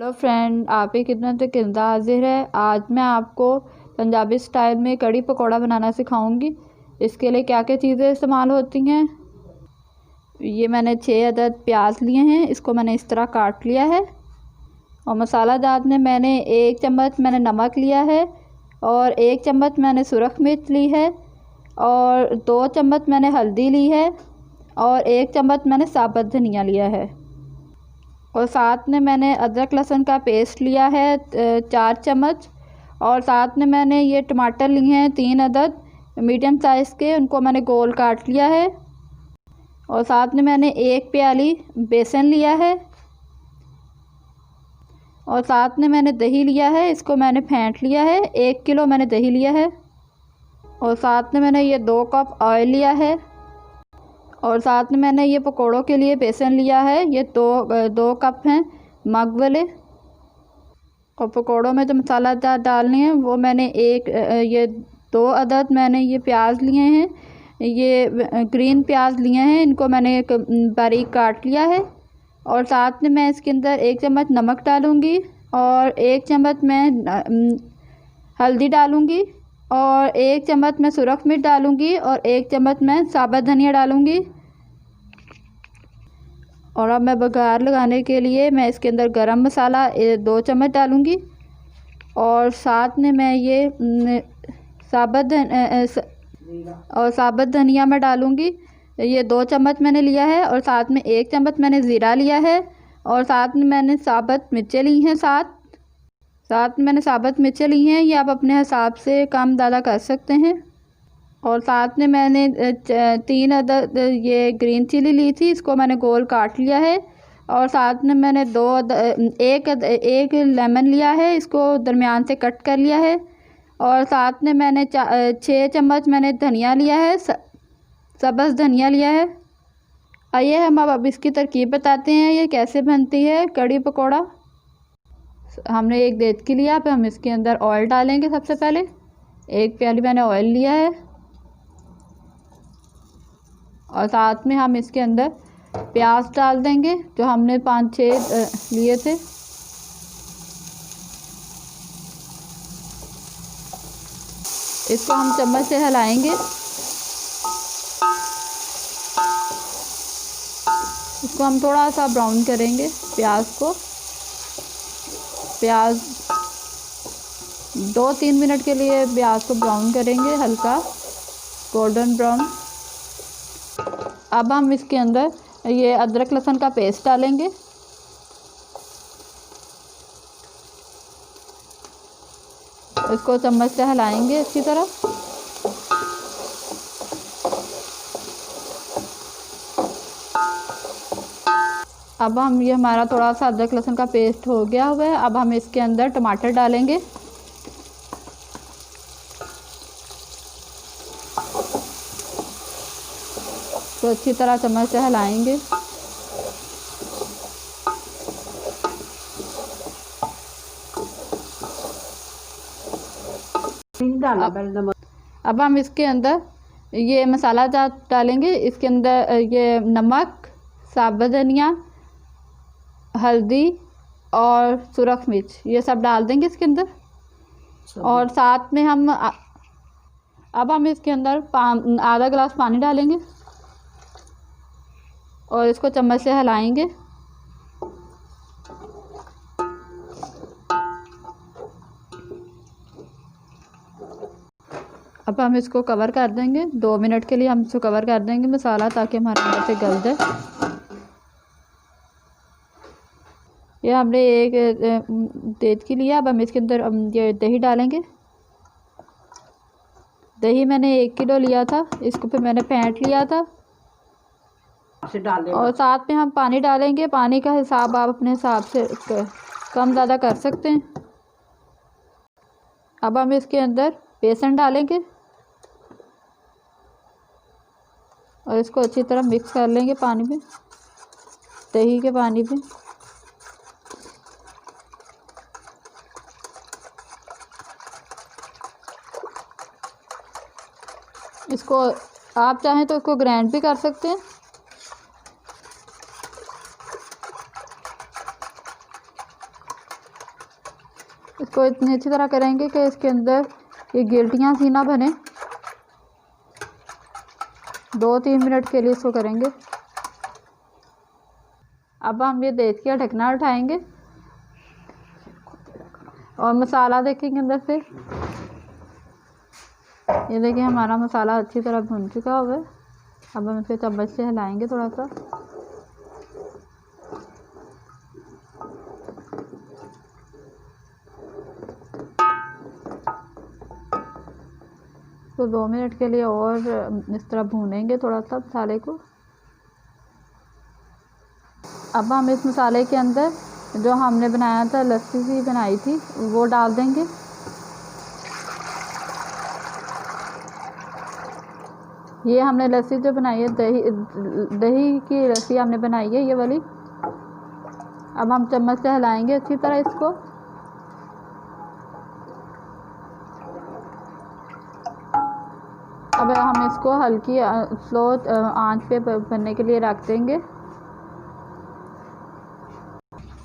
Hello friend, आप ही कितना तक किंदा हाजिर है। आज मैं आपको पंजाबी स्टाइल में कड़ी पकौड़ा बनाना सिखाऊंगी। इसके लिए क्या क्या चीज़ें इस्तेमाल होती हैं। ये मैंने 6 अदद प्याज लिए हैं, इसको मैंने इस तरह काट लिया है। और मसाला जात में मैंने 1 चम्मच मैंने नमक लिया है, और 1 चम्मच मैंने सुरख मिर्च ली है, और 2 चम्मच मैंने हल्दी ली है, और 1 चम्मच मैंने साबुत धनिया लिया है। और साथ में मैंने अदरक लहसुन का पेस्ट लिया है 4 चम्मच। और साथ में मैंने ये टमाटर लिए हैं 3 अदद मीडियम साइज़ के, उनको मैंने गोल काट लिया है। और साथ में मैंने 1 प्याली बेसन लिया है। और साथ में मैंने दही लिया है, इसको मैंने फेंट लिया है। 1 किलो मैंने दही लिया है। और साथ में मैंने ये 2 कप ऑयल लिया है। और साथ में मैंने ये पकोड़ों के लिए बेसन लिया है, ये दो कप हैं मग वाले। और पकोड़ों में जो मसाला डालने हैं वो मैंने ये 2 अदद मैंने ये प्याज लिए हैं, ये ग्रीन प्याज लिए हैं, इनको मैंने बारीक काट लिया है। और साथ में मैं इसके अंदर 1 चम्मच नमक डालूँगी, और 1 चम्मच मैं हल्दी डालूँगी, और 1 चम्मच मैं सुरख मिर्च डालूँगी, और 1 चम्मच मैं साबुत धनिया डालूँगी। और अब मैं बघार लगाने के लिए मैं इसके अंदर गरम मसाला 2 चम्मच डालूँगी। और साथ में मैं ये साबुत धनिया मैं डालूँगी, ये 2 चम्मच मैंने लिया है। और साथ में 1 चम्मच मैंने ज़ीरा लिया है। और साथ में मैंने साबुत मिर्चें ली हैं, साथ में मैंने साबुत मिर्चें ली हैं, ये आप अपने हिसाब से कम ज़्यादा कर सकते हैं। और साथ में मैंने 3 अदद ये ग्रीन चिली ली थी, इसको मैंने गोल काट लिया है। और साथ में मैंने एक लेमन लिया है, इसको दरमियान से कट कर लिया है। और साथ में मैंने 6 चम्मच मैंने धनिया लिया है, सब्ज़ धनिया लिया है। आइए हम अब इसकी तरकीब बताते हैं, ये कैसे बनती है कड़ी पकौड़ा। हमने एक देचकी लिया, फिर हम इसके अंदर ऑयल डालेंगे। सबसे पहले 1 प्याली मैंने ऑयल लिया है, और साथ में हम इसके अंदर प्याज डाल देंगे जो हमने 5-6 लिए थे। इसको हम चम्मच से हिलाएंगे। इसको हम थोड़ा सा ब्राउन करेंगे प्याज को। प्याज 2-3 मिनट के लिए प्याज को ब्राउन करेंगे, हल्का गोल्डन ब्राउन। अब हम इसके अंदर ये अदरक लहसुन का पेस्ट डालेंगे। इसको चम्मच से हिलाएंगे अच्छी तरह। अब हम ये हमारा थोड़ा सा अदरक लहसुन का पेस्ट हो गया हुआ है। अब हम इसके अंदर टमाटर डालेंगे। तो अच्छी तरह चम्मच से हिलाएंगे। अब हम इसके अंदर ये मसाला डालेंगे। इसके अंदर ये नमक, साबुत धनिया, हल्दी और सुरख मिर्च ये सब डाल देंगे इसके अंदर। और साथ में अब हम इसके अंदर आधा गिलास पानी डालेंगे, और इसको चम्मच से हिलाएंगे। अब हम इसको कवर कर देंगे 2 मिनट के लिए। हम इसको कवर कर देंगे मसाला, ताकि हमारे अंदर से गल जाए। ये हमने एक देचकी लिया। अब हम इसके अंदर ये दही डालेंगे। दही मैंने 1 किलो लिया था, इसको फिर मैंने फेंट लिया था। और साथ में हम पानी डालेंगे। पानी का हिसाब आप अपने हिसाब से कम ज़्यादा कर सकते हैं। अब हम इसके अंदर बेसन डालेंगे, और इसको अच्छी तरह मिक्स कर लेंगे पानी में, दही के पानी में। इसको आप चाहें तो इसको ग्राइंड भी कर सकते हैं। इसको इतनी अच्छी तरह करेंगे कि इसके अंदर ये गिल्टियाँ सी ना बने। 2-3 मिनट के लिए इसको करेंगे। अब हम ये देख के ढकना उठाएंगे और मसाला देखेंगे अंदर से। ये देखिए हमारा मसाला अच्छी तरह भुन चुका हुआ है। अब हम इसे चम्मच से हिलाएंगे थोड़ा सा। तो 2 मिनट के लिए और इस तरह भूनेंगे थोड़ा सा मसाले को। अब हम इस मसाले के अंदर जो हमने बनाया था, लस्सी सी बनाई थी, वो डाल देंगे। ये हमने लस्सी जो बनाई है, दही की लस्सी हमने बनाई है ये वाली। अब हम चम्मच से हिलाएंगे अच्छी तरह इसको। अब हम इसको हल्की स्लो आंच पे बनने के लिए रख देंगे।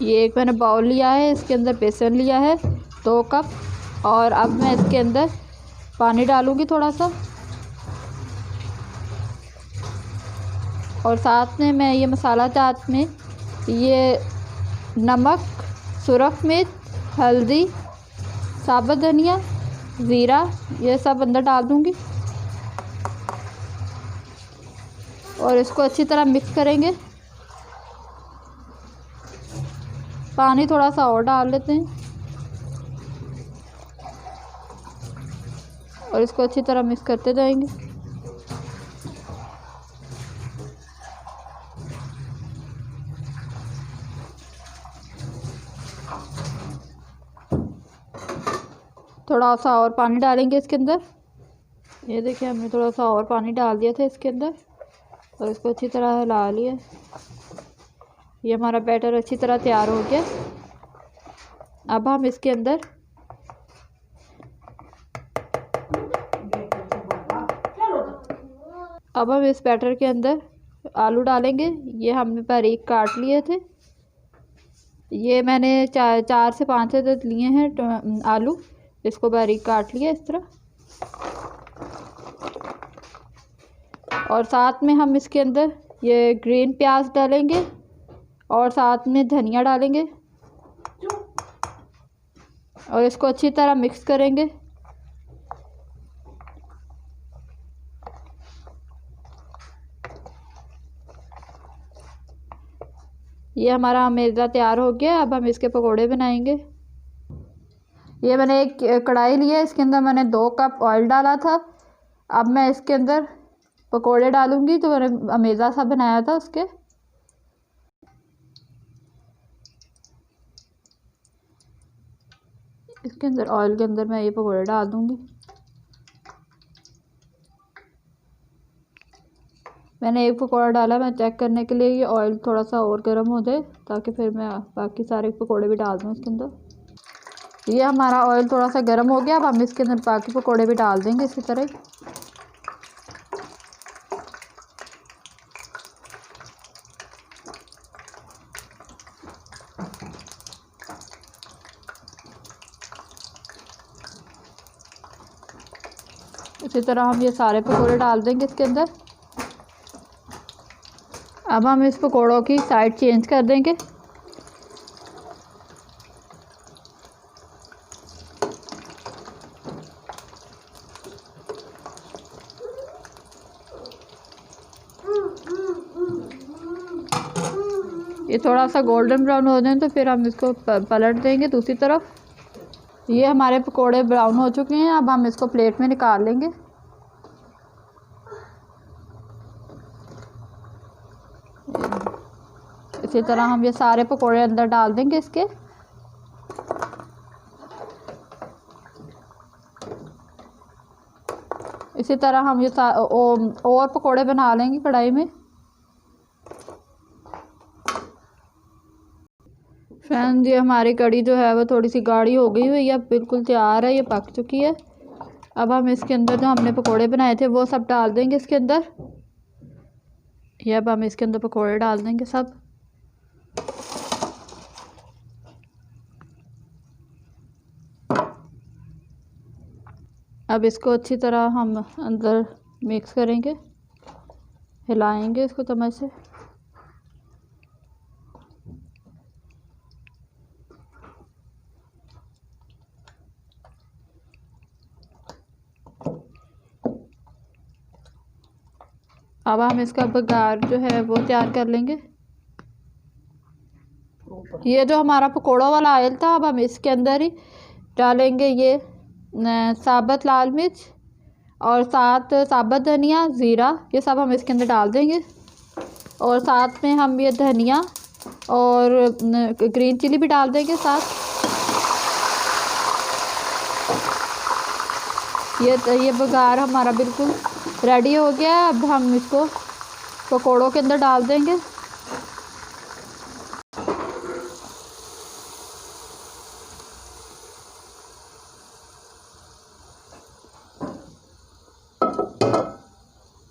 ये एक मैंने बाउल लिया है, इसके अंदर बेसन लिया है 2 कप। और अब मैं इसके अंदर पानी डालूँगी थोड़ा सा, और साथ में मैं ये मसाला चाट में ये नमक, सुरख मिर्च, हल्दी, साबुत धनिया, ज़ीरा, ये सब अंदर डाल दूँगी और इसको अच्छी तरह मिक्स करेंगे। पानी थोड़ा सा और डाल लेते हैं और इसको अच्छी तरह मिक्स करते जाएंगे। थोड़ा सा और पानी डालेंगे इसके अंदर। ये देखिए हमने थोड़ा सा और पानी डाल दिया था इसके अंदर और इसको अच्छी तरह हिला लिया। ये हमारा बैटर अच्छी तरह तैयार हो गया। अब हम इसके अंदर इस बैटर के अंदर आलू डालेंगे। ये हमने बारीक काट लिए थे। ये मैंने 4 से 5 अदद लिए हैं आलू। इसको बारीक काट लिया इस तरह। और साथ में हम इसके अंदर ये ग्रीन प्याज डालेंगे और साथ में धनिया डालेंगे और इसको अच्छी तरह मिक्स करेंगे। ये हमारा मैदा तैयार हो गया। अब हम इसके पकोड़े बनाएंगे। ये मैंने एक कढ़ाई ली है, इसके अंदर मैंने 2 कप ऑयल डाला था। अब मैं इसके अंदर पकोड़े डालूंगी तो मैंने मैदा सा बनाया था उसके। इसके अंदर ऑयल के अंदर मैं ये पकोड़े डाल दूंगी। मैंने एक पकोड़ा डाला, मैं चेक करने के लिए ये ऑयल थोड़ा सा और गर्म हो जाए ताकि फिर मैं बाकी सारे पकोड़े भी डाल दूँ इसके अंदर। ये हमारा ऑयल थोड़ा सा गर्म हो गया। अब हम इसके अंदर बाकी पकोड़े भी डाल देंगे इसी तरह। इसी तरह हम ये सारे पकोड़े डाल देंगे इसके अंदर। अब हम इस पकोड़ों की साइड चेंज कर देंगे। ये थोड़ा सा गोल्डन ब्राउन हो जाए तो फिर हम इसको पलट देंगे दूसरी तरफ। ये हमारे पकोड़े ब्राउन हो चुके हैं। अब हम इसको प्लेट में निकाल लेंगे। इसी तरह हम ये सारे पकोड़े अंदर डाल देंगे इसके। इसी तरह हम ये और पकोड़े बना लेंगे कढ़ाई में। फ्रेंड्स, ये हमारी कढ़ी जो है वो थोड़ी सी गाढ़ी हो गई हुई है, अब बिल्कुल तैयार है, ये पक चुकी है। अब हम इसके अंदर जो हमने पकोड़े बनाए थे वो सब डाल देंगे इसके अंदर। ये अब हम इसके अंदर पकोड़े डाल देंगे सब। अब इसको अच्छी तरह हम अंदर मिक्स करेंगे, हिलाएंगे इसको चम्मच से। अब हम इसका बघार जो है वो तैयार कर लेंगे। ये जो हमारा पकौड़ों वाला ऑयल था, अब हम इसके अंदर ही डालेंगे ये साबुत लाल मिर्च और साथ साबुत धनिया, ज़ीरा, ये सब हम इसके अंदर डाल देंगे। और साथ में हम ये धनिया और ग्रीन चिली भी डाल देंगे साथ। ये बघार हमारा बिल्कुल रेडी हो गया है। अब हम इसको पकौड़ों के अंदर डाल देंगे।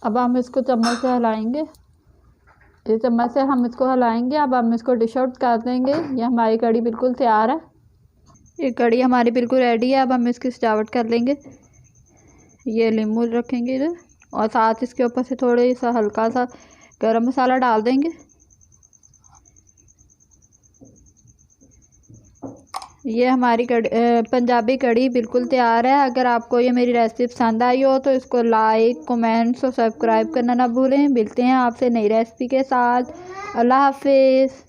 अब हम इसको चम्मच से हिलाएंगे, ये चम्मच से हम इसको हिलाएंगे। अब हम इसको डिश आउट कर देंगे। ये हमारी कढ़ी बिल्कुल तैयार है। ये कढ़ी हमारी बिल्कुल रेडी है। अब हम इसकी सजावट कर लेंगे। ये नींबू रखेंगे इधर और साथ इसके ऊपर से थोड़े सा हल्का सा गरम मसाला डाल देंगे। ये हमारी पंजाबी कढ़ी बिल्कुल तैयार है। अगर आपको ये मेरी रेसिपी पसंद आई हो तो इसको लाइक, कमेंट्स और सब्सक्राइब करना ना भूलें। मिलते हैं आपसे नई रेसिपी के साथ। अल्लाह हाफिज़।